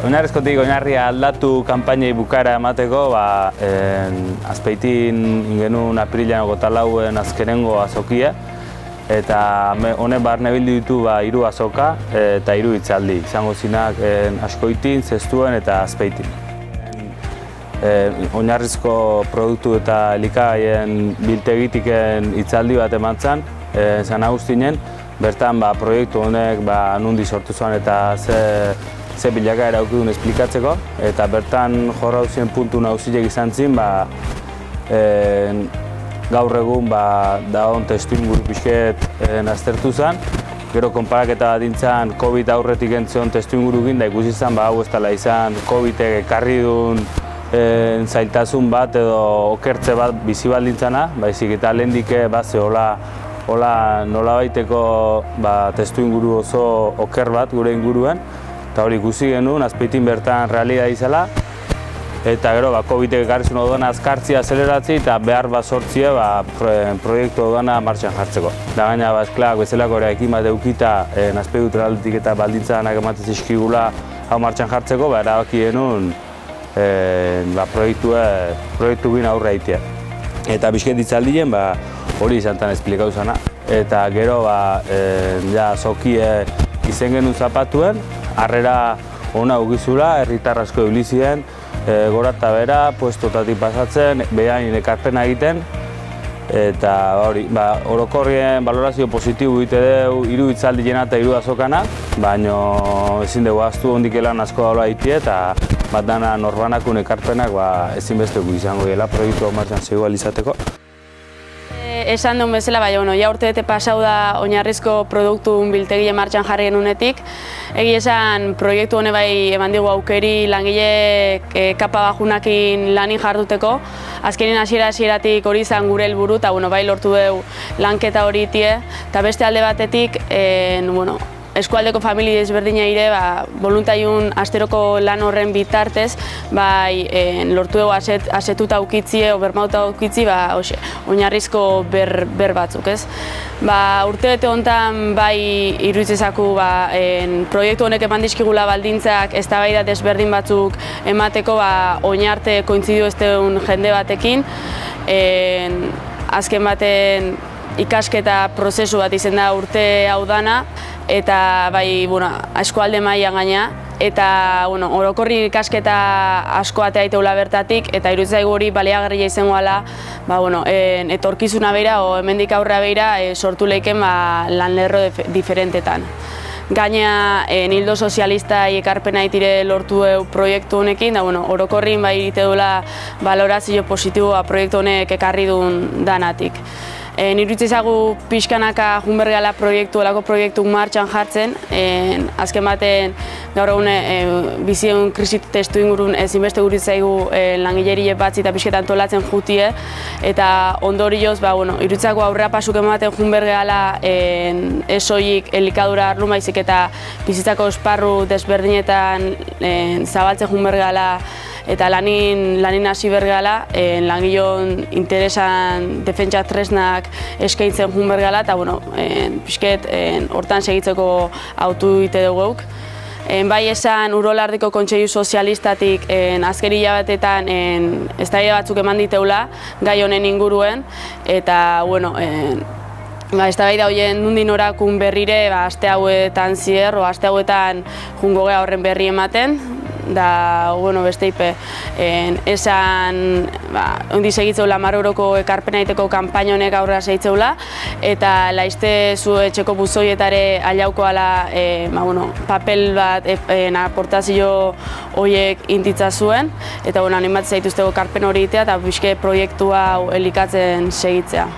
Oinarrizkotik oinarria aldatu kanpainei bukaera emateko, Azpeitin ingenuen apirilean ogotalauen azkenengo azokia, eta honek barne bildu ditu 3 azoka eta 3 hitzaldi, izango zinak Askoitin, Zestuen eta Azpeitin. Oinarrizko produktu eta elikagaien biltegitik hitzaldi bat eman zen, San Agustinen, bertan proiektu honek nundi sortu zuen eta ze bilakaera aukidun esplikatzeko, eta bertan jorrauzien puntu nagusiek izan zin, gaur egun dagoen testuinguru pixket aztertu zen, gero konparaketa bat dintzen COVID aurretik entzion testuingurukin, da ikusi zen hau ez dela izan COVID-ek ekarri duen zailtasun bat edo okertze bat bizi baldintzana, baizik eta lehendik ze hola nolabaiteko testuinguru oso oker bat gure inguruen, eta hori ikusi genuen, Azpeitin bertan realidad izela, eta gero COVID-ek ekarri zuen odana azkartzia, azeleratzi, eta behar bat sortzia proiektu odana martxan jartzeko. Da gaina, esklak bezalako ekin bat eukita, Azpeitu aldetik eta baldintzanak ematen zizkigula hau martxan jartzeko, erabaki genuen proiektu gina aurre egitea. Eta bizket ditzaldien, hori izan tan esplikau zana. Eta gero, zokie izen genuen zapatuen, harrera ona ugizula, herritar asko eulizien, gora eta bera, puestotatik pasatzen, behain ekarpena egiten, eta orokorrien balorazio positibo egite dugu 3 hitzaldien eta 3 azokana, baina ezin dugu ahaztu hondik elan asko daula egitea, eta bat dana norbanakun ekarpenak ezinbesteko izango dela proiektu martxan zego izateko. Esan duen bezala, ja urtebete pasau da oinarrizko produktu biltegia martxan jarri genunetik. Egi esan, proiektu hone eman digu aukeri langile kapa bajunakin lanin jarduteko. Azkenin hasieratik hori izan gure helburu, eta lortu dugu lanketa hori itie. Eta beste alde batetik, eskualdeko familia ezberdina ere, voluntariun asteroko lan horren bitartez, lortu dugu asetuta aukitzie, bermauta aukitzi, oinarrizko ber batzuk, ez? Urtebete honetan iruditzezako proiektu honek eman dizkigula baldintzak eztabaida desberdin batzuk emateko oinarte kointzidio ez duen jende batekin. Azken baten ikasketa prozesu bat izen da urte hau dana, eta eskualde mailan gaina, eta orokorri ikasketa asko atea iteula bertatik, eta iruditzaigu hori baliagarria izango ala, etorkizuna beira o hemendik aurrea beira sortu leiken lan lerro diferentetan. Gaina hildo sozialista ekarpena itire lortu proiektu honekin, da orokorrin ite duela balorazio positiboa proiektu honek ekarri duen danatik. Iruditzaigu pixkanaka junbergala olako proiektu martxan jartzen, azken baten gaur egun bizien krisi testu ingurun ezinbeste guritzaigu langilerie batzi eta pixketan antolatzen jutie, eta ondorioz, iruditzaigu aurrera pasuk ematen junbergala esoik elikadura arlu baizik eta bizitzako esparru desberdinetan zabaltzen junbergala eta lanin hasi bergala, langilon interesan defentsa tresnak eskaintzen jun bergala, eta pixket hortan segitzeko autu ite dugu. Bai esan Urolardiko Kontseilu Sozialistatik azken hilabetetan eztabaida batzuk eman diteula gai honen inguruen, eta eztabaida horien nondik norakun berrire aste hauetan zier, aste hauetan jungo gea horren berri ematen, da, beste ipe, esan, ondi segitzeula 10 euroko ekarpena egiteko kanpaina honek aurrera segitzeula, eta laizte zu etxeko buzoietare aliauko ala, papel bat aportazio horiek intitza zuen, eta animatzen zaituzteko ekarpen hori egitea, eta bizke proiektua elikatzen segitzea.